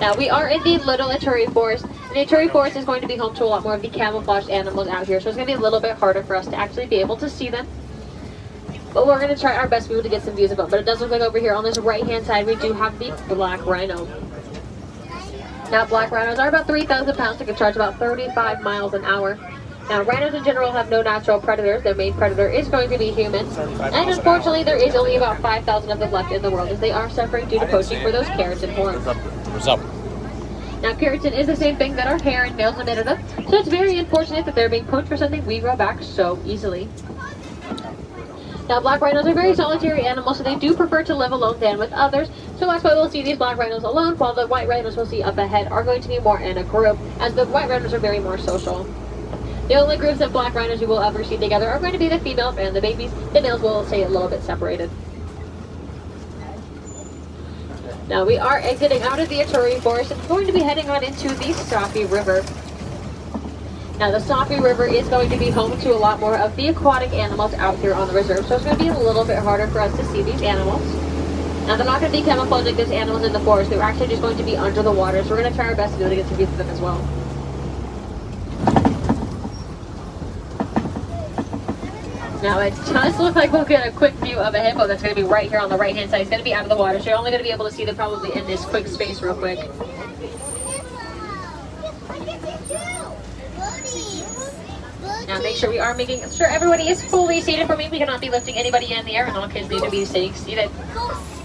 Now we are in the Little Ituri Forest, and the Ituri Forest is going to be home to a lot more of the camouflaged animals out here, so it's going to be a little bit harder for us to actually be able to see them. But we're going to try our best to be able to get some views of them. But it does look like over here on this right-hand side, we do have the black rhino. Now black rhinos are about 3,000 pounds. They can charge about 35 miles an hour. Now rhinos in general have no natural predators. Their main predator is going to be humans. And unfortunately, there is only about 5,000 of them left in the world, as they are suffering due to poaching for those keratin horns. What's up? Now keratin is the same thing that our hair and nails are made of, so it's very unfortunate that they're being poached for something we grow back so easily. Now black rhinos are very solitary animals, so they do prefer to live alone than with others, so that's why we'll see these black rhinos alone, while the white rhinos we'll see up ahead are going to be more in a group, as the white rhinos are very more social. The only groups of black rhinos you will ever see together are going to be the females and the babies. The males will stay a little bit separated. Now we are exiting out of the Ituri Forest and going to be heading on into the Safi River. Now the Safi River is going to be home to a lot more of the aquatic animals out here on the reserve, so it's going to be a little bit harder for us to see these animals. Now they're not going to be camouflaged like those animals in the forest. They're actually just going to be under the water, so we're going to try our best to be able to get some views of them as well. Now it does look like we'll get a quick view of a hippo that's going to be right here on the right hand side. It's going to be out of the water, so you're only going to be able to see them probably in this quick space real quick. Now make sure we are making sure everybody is fully seated for me. We cannot be lifting anybody in the air, and all kids need to be staying seated.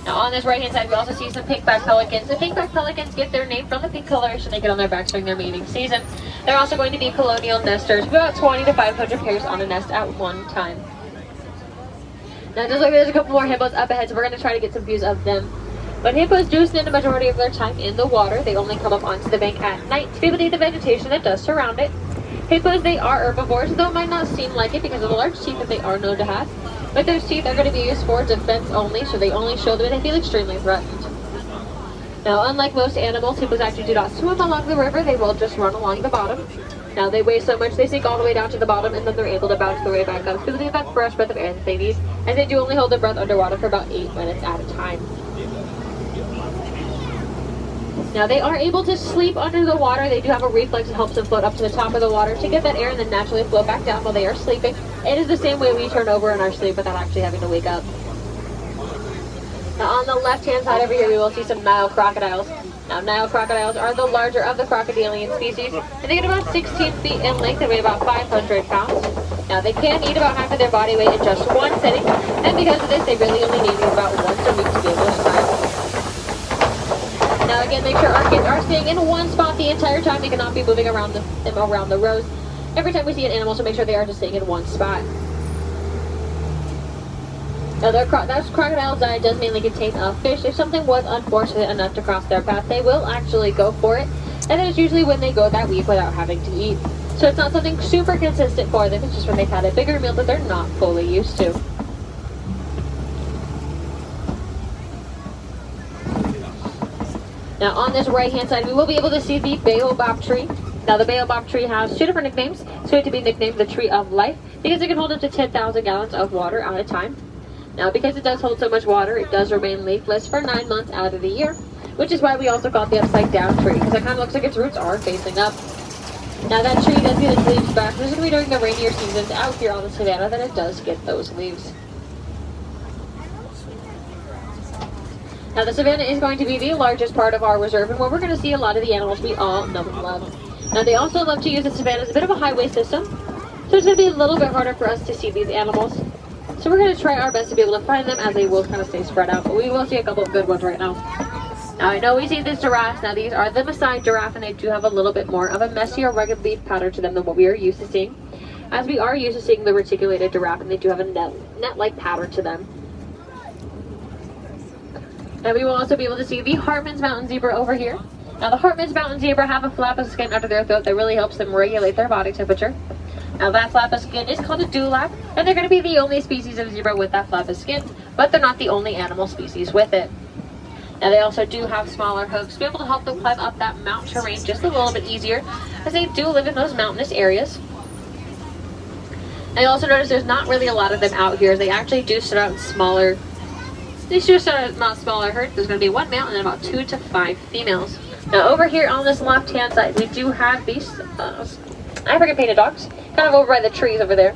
Now on this right hand side we also see some pink-backed pelicans. The pink-backed pelicans get their name from the pink coloration they get on their backs during their mating season. They're also going to be colonial nesters, about 20 to 500 pairs on a nest at one time. Now it does look like there's a couple more hippos up ahead, so we're going to try to get some views of them. But hippos do spend the majority of their time in the water. They only come up onto the bank at night to be able to eat the vegetation that does surround it. Hippos, they are herbivores, though it might not seem like it because of the large teeth that they are known to have. But those teeth are going to be used for defense only, so they only show them when they feel extremely threatened. Now, unlike most animals, hippos actually do not swim along the river. They will just run along the bottom. Now, they weigh so much, they sink all the way down to the bottom, and then they're able to bounce their way back up because they have that fresh breath of air that they need, as they do only hold their breath underwater for about 8 minutes at a time. Now they are able to sleep under the water. They do have a reflex that helps them float up to the top of the water to get that air and then naturally float back down while they are sleeping. It is the same way we turn over in our sleep without actually having to wake up. Now on the left-hand side over here, we will see some Nile crocodiles. Now Nile crocodiles are the larger of the crocodilian species, and they get about 16 feet in length and weigh about 500 pounds. Now they can eat about half of their body weight in just one sitting, and because of this, they really only need to about once a week to be able to survive. Now again, make sure our kids are staying in one spot the entire time. They cannot be moving around them around the rows every time we see an animal, so make sure they are just staying in one spot. Now that crocodile's diet does mainly contain fish. If something was unfortunate enough to cross their path, they will actually go for it, and that is usually when they go that week without having to eat. So it's not something super consistent for them, it's just when they've had a bigger meal that they're not fully used to. Now on this right hand side we will be able to see the baobab tree. Now the baobab tree has two different nicknames. It's going to be nicknamed the Tree of Life because it can hold up to 10,000 gallons of water at a time. Now because it does hold so much water, it does remain leafless for 9 months out of the year, which is why we also call it the upside down tree, because it kind of looks like its roots are facing up. Now that tree does get its leaves back. This is going to be during the rainier seasons out here on the savanna that it does get those leaves. Now the savanna is going to be the largest part of our reserve, and where we're going to see a lot of the animals we all know and love. Now they also love to use the savanna as a bit of a highway system, so it's going to be a little bit harder for us to see these animals. So we're going to try our best to be able to find them, as they will kind of stay spread out, but we will see a couple of good ones right now. Now I know we see these giraffes. Now these are the Maasai giraffe, and they do have a little bit more of a messier rugged leaf pattern to them than what we are used to seeing, as we are used to seeing the reticulated giraffe, and they do have a net-like pattern to them. Now we will also be able to see the Hartmann's mountain zebra over here. Now the Hartmann's mountain zebra have a flap of skin under their throat that really helps them regulate their body temperature. Now that flap of skin is called a dewlap, and they're going to be the only species of zebra with that flap of skin, but they're not the only animal species with it. Now they also do have smaller hooves to be able to help them climb up that mountain terrain just a little bit easier, as they do live in those mountainous areas. And you'll also notice there's not really a lot of them out here. They actually do start out in smaller These two are about smaller herds. There's going to be one male and then about 2 to 5 females. Now over here on this left-hand side, we do have these African painted dogs, kind of over by the trees over there.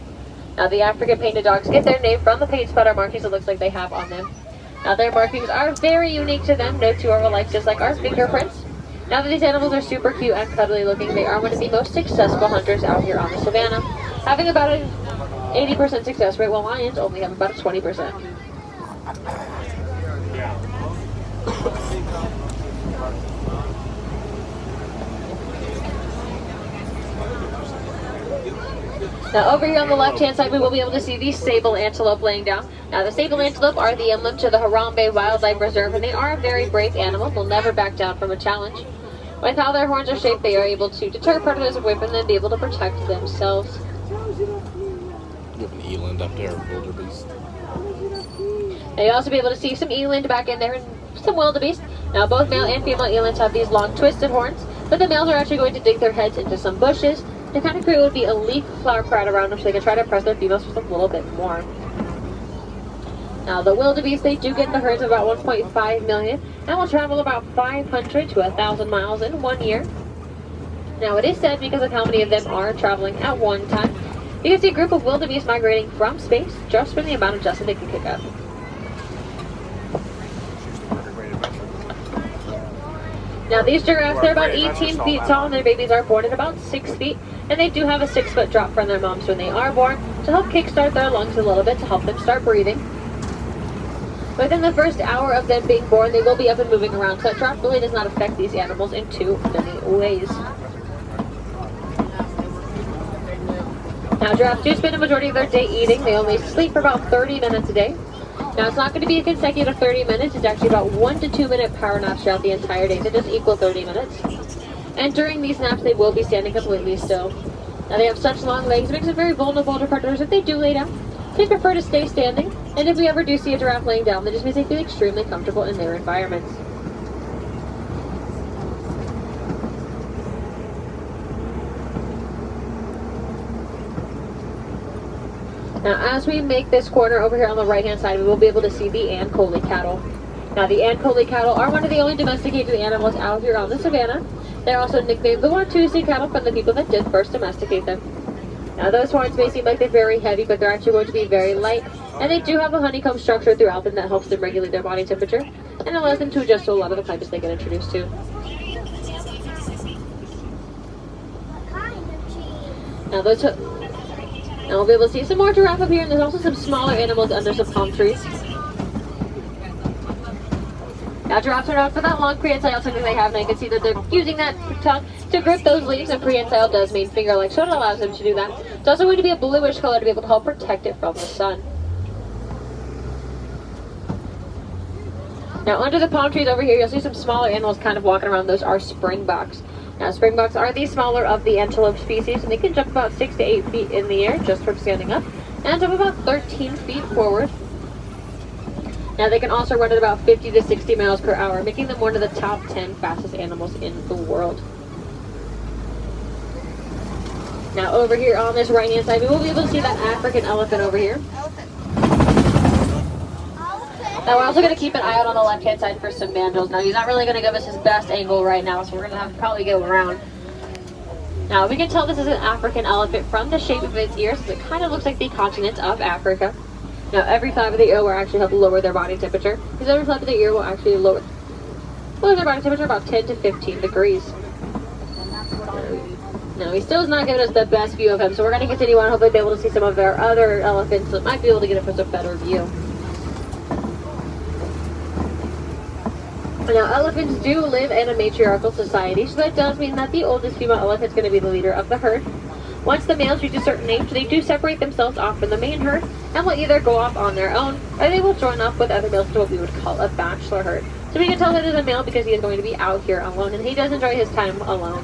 Now the African painted dogs get their name from the paint splatter markings it looks like they have on them. Now their markings are very unique to them. No two are alike, just like our fingerprints. Now that these animals are super cute and cuddly looking, they are one of the most successful hunters out here on the savannah, having about an 80% success rate, while lions only have about a 20%. Now over here on the left-hand side, we will be able to see the sable antelope laying down. Now the sable antelope are the emblem to the Harambe Wildlife Reserve, and they are a very brave animal. They'll never back down from a challenge. With how their horns are shaped, they are able to deter predators away from them and be able to protect themselves. You have an eland up there, wildebeest. Now you'll also be able to see some eland back in there and some wildebeest. Now both male and female elands have these long twisted horns, but the males are actually going to dig their heads into some bushes to kind of create what would be a leaf flower crowd around them so they can try to press their females just a little bit more. Now the wildebeest, they do get in the herds of about 1.5 million and will travel about 500 to 1,000 miles in 1 year. Now it is said, because of how many of them are traveling at one time, you can see a group of wildebeest migrating from space just for the amount of dust that they can kick up. Now these giraffes, they're about 18 feet tall and their babies are born at about 6 feet, and they do have a 6-foot drop from their moms when they are born to help kickstart their lungs a little bit to help them start breathing. Within the first hour of them being born, they will be up and moving around, so that drop really does not affect these animals in too many ways. Now giraffes do spend a majority of their day eating. They only sleep for about 30 minutes a day. Now it's not going to be a consecutive 30 minutes, it's actually about 1 to 2 minute power naps throughout the entire day, so just equal 30 minutes. And during these naps, they will be standing completely still. Now they have such long legs, it makes them very vulnerable to predators if they do lay down. They prefer to stay standing, and if we ever do see a giraffe laying down, that just means they feel extremely comfortable in their environments. Now as we make this corner over here on the right hand side, we will be able to see the Ankole cattle. Now the Ankole cattle are one of the only domesticated animals out here on the savannah. They're also nicknamed the Watusi cattle from the people that did first domesticate them. Now those horns may seem like they're very heavy, but they're actually going to be very light, and they do have a honeycomb structure throughout them that helps them regulate their body temperature and allows them to adjust to a lot of the climates they get introduced to. Now we'll be able to see some more giraffe up here, and there's also some smaller animals under some palm trees. Now giraffes are known for that long prehensile tongue that they have, and I can see that they're using that tongue to grip those leaves, and prehensile does mean finger-like, so it allows them to do that. It's also going to be a bluish color to be able to help protect it from the sun. Now under the palm trees over here, you'll see some smaller animals kind of walking around. Those are springboks. Now springboks are the smaller of the antelope species, and they can jump about 6 to 8 feet in the air just from standing up, and jump about 13 feet forward. Now they can also run at about 50 to 60 miles per hour, making them one of the top 10 fastest animals in the world. Now over here on this right hand side, we will be able to see that African elephant over here. Now we're also going to keep an eye out on the left hand side for some mandrills. Now he's not really going to give us his best angle right now, so we're going to have to probably go around. Now we can tell this is an African elephant from the shape of its ears, because it kind of looks like the continent of Africa. Now every flap of the ear will actually help lower their body temperature, because every flap of the ear will actually lower their body temperature about 10 to 15 degrees. Now he still has not given us the best view of him, so we're going to continue on, hopefully be able to see some of our other elephants that might be able to get us a better view. Now elephants do live in a matriarchal society, so that does mean that the oldest female elephant is going to be the leader of the herd. Once the males reach a certain age, they do separate themselves off from the main herd and will either go off on their own, or they will join up with other males to what we would call a bachelor herd. So we can tell that it is a male because he is going to be out here alone, and he does enjoy his time alone.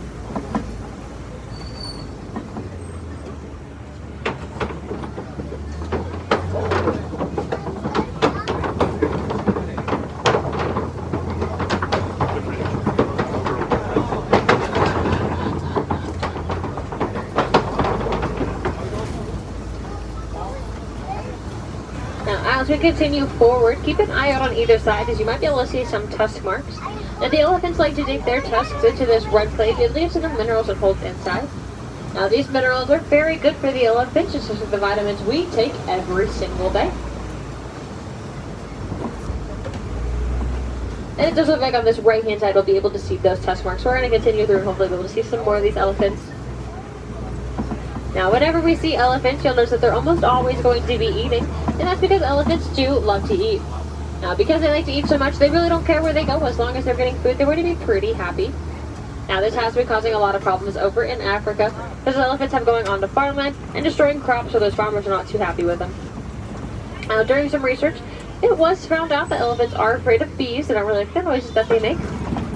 as we continue forward, keep an eye out on either side as you might be able to see some tusk marks. Now the elephants like to dig their tusks into this red clay. It leaves them the minerals it holds inside. Now these minerals are very good for the elephants, just as the vitamins we take every single day. And it does look like on this right hand side we'll be able to see those tusk marks. So we're going to continue through and hopefully be able to see some more of these elephants. Now whenever we see elephants, you'll notice that they're almost always going to be eating, and that's because elephants do love to eat. Now because they like to eat so much, they really don't care where they go. As long as they're getting food, they're going to be pretty happy. Now this has been causing a lot of problems over in Africa, because elephants have going onto farmland and destroying crops, so those farmers are not too happy with them. Now during some research, it was found out that elephants are afraid of bees. They don't really like the noises that they make.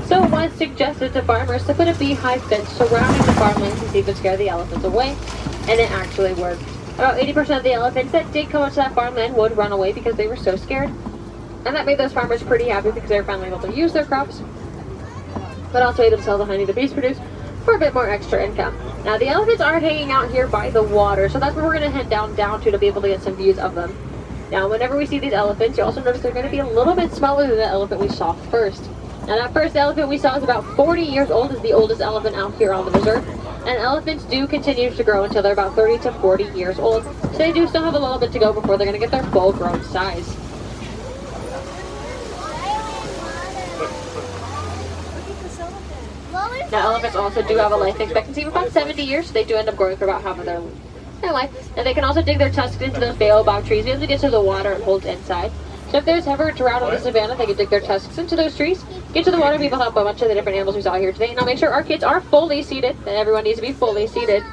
So it was suggested to farmers to put a beehive fence surrounding the farmland to see if it would scare the elephants away, and it actually worked. About 80% of the elephants that did come up to that farmland would run away because they were so scared. And that made those farmers pretty happy because they were finally able to use their crops, but also able to sell the honey the bees produce for a bit more extra income. Now the elephants are hanging out here by the water, so that's where we're going to head down to be able to get some views of them. Now whenever we see these elephants, you also notice they're going to be a little bit smaller than the elephant we saw first. Now that first elephant we saw is about 40 years old, is the oldest elephant out here on the reserve. And elephants do continue to grow until they're about 30 to 40 years old. So they do still have a little bit to go before they're going to get their full grown size. Now elephants also do have a life expectancy of about 70 years, so they do end up growing for about half of their life. And they can also dig their tusks into those baobab trees, be able to get to the water it holds inside. So if there's ever a drought on the savannah, they can dig their tusks into those trees, get to the water, be able to help a bunch of the different animals we saw here today. Now make sure our kids are fully seated, and everyone needs to be fully seated.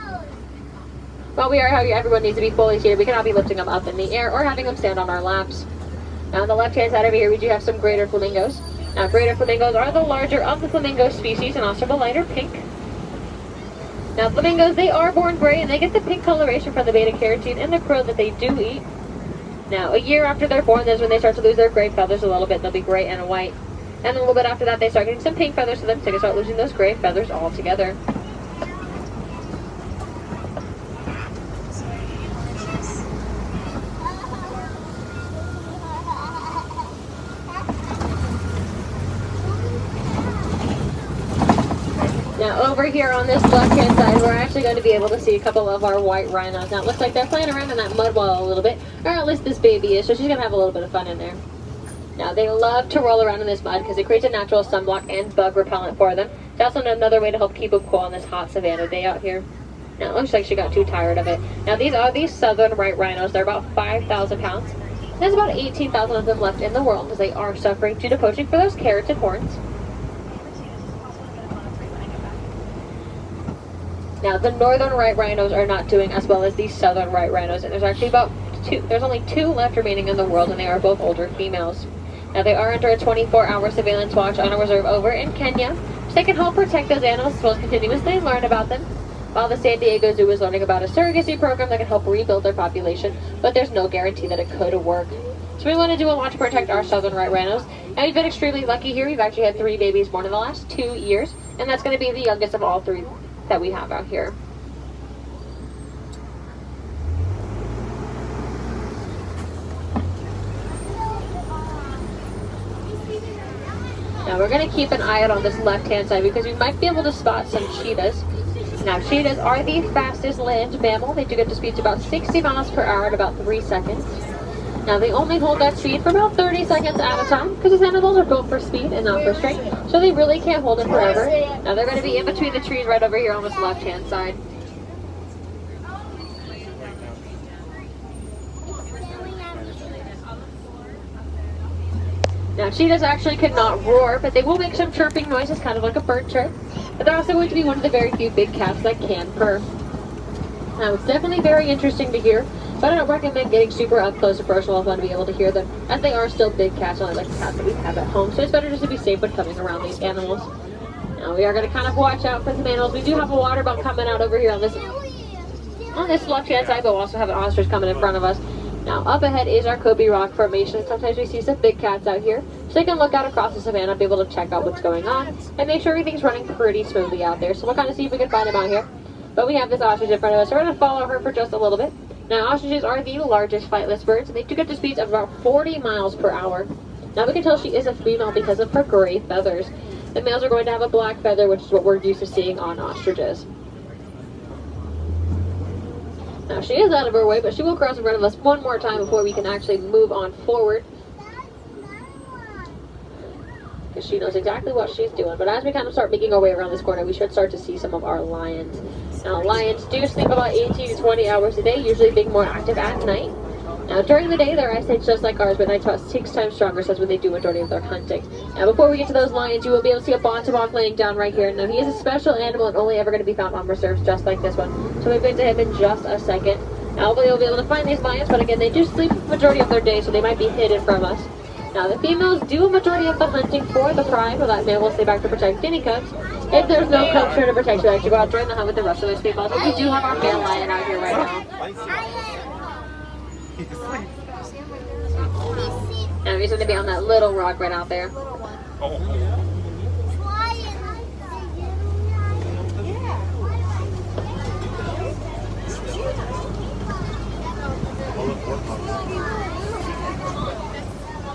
While we are here, everyone needs to be fully seated. We cannot be lifting them up in the air or having them stand on our laps. Now on the left-hand side over here, we do have some greater flamingos. Now greater flamingos are the larger of the flamingo species and also the lighter pink. Now flamingos, they are born gray and they get the pink coloration from the beta-carotene in the krill that they do eat. Now a year after they're born, that's when they start to lose their gray feathers a little bit. They'll be gray and white. And a little bit after that, they start getting some pink feathers to them, so they can start losing those gray feathers altogether. Now over here on this left-hand side, we're actually going to be able to see a couple of our white rhinos. Now it looks like they're playing around in that mud wall a little bit, or at least this baby is, so she's going to have a little bit of fun in there. Now they love to roll around in this mud because it creates a natural sunblock and bug repellent for them. It's also another way to help keep them cool on this hot savannah day out here. Now it looks like she got too tired of it. Now these are the southern white rhinos. They're about 5,000 pounds. There's about 18,000 of them left in the world because they are suffering due to poaching for those keratin horns. Now the northern white rhinos are not doing as well as the southern white rhinos, and there's actually there's only 2 left remaining in the world, and they are both older females. Now they are under a 24-hour surveillance watch on a reserve over in Kenya, so they can help protect those animals as well as continuously learn about them. While the San Diego Zoo is learning about a surrogacy program that can help rebuild their population, but there's no guarantee that it could work. So we want to do a lot to protect our southern white rhinos, and we've been extremely lucky here. We've actually had 3 babies born in the last 2 years, and that's going to be the youngest of all 3 that we have out here. Now we're going to keep an eye out on this left-hand side because we might be able to spot some cheetahs. Now cheetahs are the fastest land mammal. They do get to speeds about 60 miles per hour in about 3 seconds. Now they only hold that speed for about 30 seconds at a time because these animals are built for speed and not for strength, so they really can't hold it forever. Now they're going to be in between the trees right over here on this left-hand side. Now cheetahs actually cannot roar, but they will make some chirping noises, kind of like a bird chirp. But they're also going to be one of the very few big cats that can purr. Now it's definitely very interesting to hear, but I don't recommend getting super up close and personal if you want to be able to hear them, as they are still big cats, not like the cats that we have at home. So it's better just to be safe when coming around these animals. Now we are going to kind of watch out for some animals. We do have a water bug coming out over here on this left-hand side, but we'll also have an ostrich coming in front of us. Now up ahead is our Kobe Rock Formation. Sometimes we see some big cats out here, so they can look out across the savannah, be able to check out what's going on, and make sure everything's running pretty smoothly out there. So we'll kind of see if we can find them out here. But we have this ostrich in front of us, so we're going to follow her for just a little bit. Now, ostriches are the largest flightless birds, and they do get to speeds of about 40 miles per hour. Now, we can tell she is a female because of her gray feathers. The males are going to have a black feather, which is what we're used to seeing on ostriches. Now, she is out of her way, but she will cross in front of us one more time before we can actually move on forward. Because she knows exactly what she's doing. But as we kind of start making our way around this corner, we should start to see some of our lions. Now, lions do sleep about 18 to 20 hours a day, usually being more active at night. Now, during the day, their eyesight's just like ours, but night's about 6 times stronger, so that's when they do majority of their hunting. Now, before we get to those lions, you will be able to see a bontebok laying down right here. Now, he is a special animal and only ever going to be found on reserves just like this one. So we'll get to him in just a second. Now, we'll be able to find these lions, but again, they do sleep the majority of their day, so they might be hidden from us. Now, the females do a majority of the hunting for the pride, while that male will stay back to protect guinea cubs. If there's no cubs here to protect, you actually go out during the hunt with the rest of those females. And we do have our male lion out here right now. And he's going to be on that little rock right out there.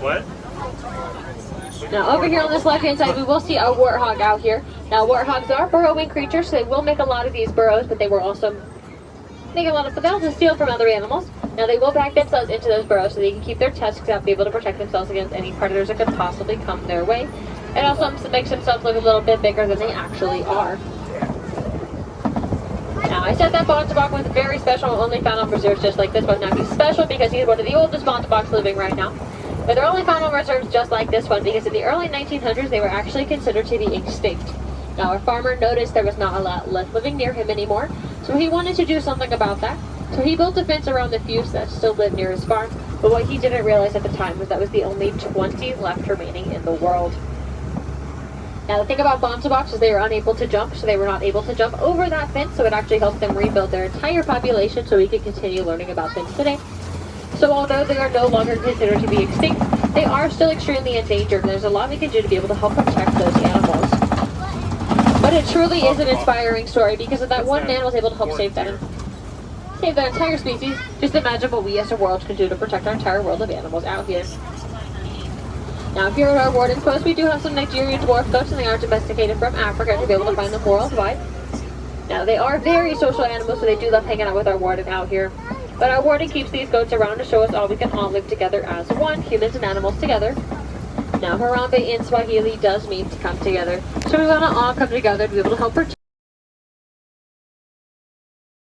What? Now over here on this left hand side we will see a warthog out here. Now warthogs are burrowing creatures, so they will make a lot of these burrows, but they will also make a lot of, but they'll also steal from other animals. Now they will back themselves into those burrows so they can keep their tusks out, be able to protect themselves against any predators that could possibly come their way. It also makes themselves look a little bit bigger than they actually are. Now I said that bontebok was very special, only found on reserves just like this one. Now he's special because he's one of the oldest bonteboks living right now. But they're only found on reserves just like this one because in the early 1900s they were actually considered to be extinct. Now our farmer noticed there was not a lot left living near him anymore, so he wanted to do something about that. So he built a fence around the few that still lived near his farm, but what he didn't realize at the time was that was the only 20 left remaining in the world. Now the thing about bonteboks is they were unable to jump, so they were not able to jump over that fence, so it actually helped them rebuild their entire population so we could continue learning about them today. So although they are no longer considered to be extinct, they are still extremely endangered, and there's a lot we can do to be able to help protect those animals. But it truly is an inspiring story because of that one man was able to help save their entire species. Just imagine what we as a world can do to protect our entire world of animals out here. Now here at our warden's post, we do have some Nigerian dwarf goats, and they are domesticated from Africa to be able to find them worldwide. Now they are very social animals, so they do love hanging out with our warden out here. But our warden keeps these goats around to show us all we can all live together as one, humans and animals together. Now Harambe in Swahili does mean to come together, so we want to all come together to be able to help protect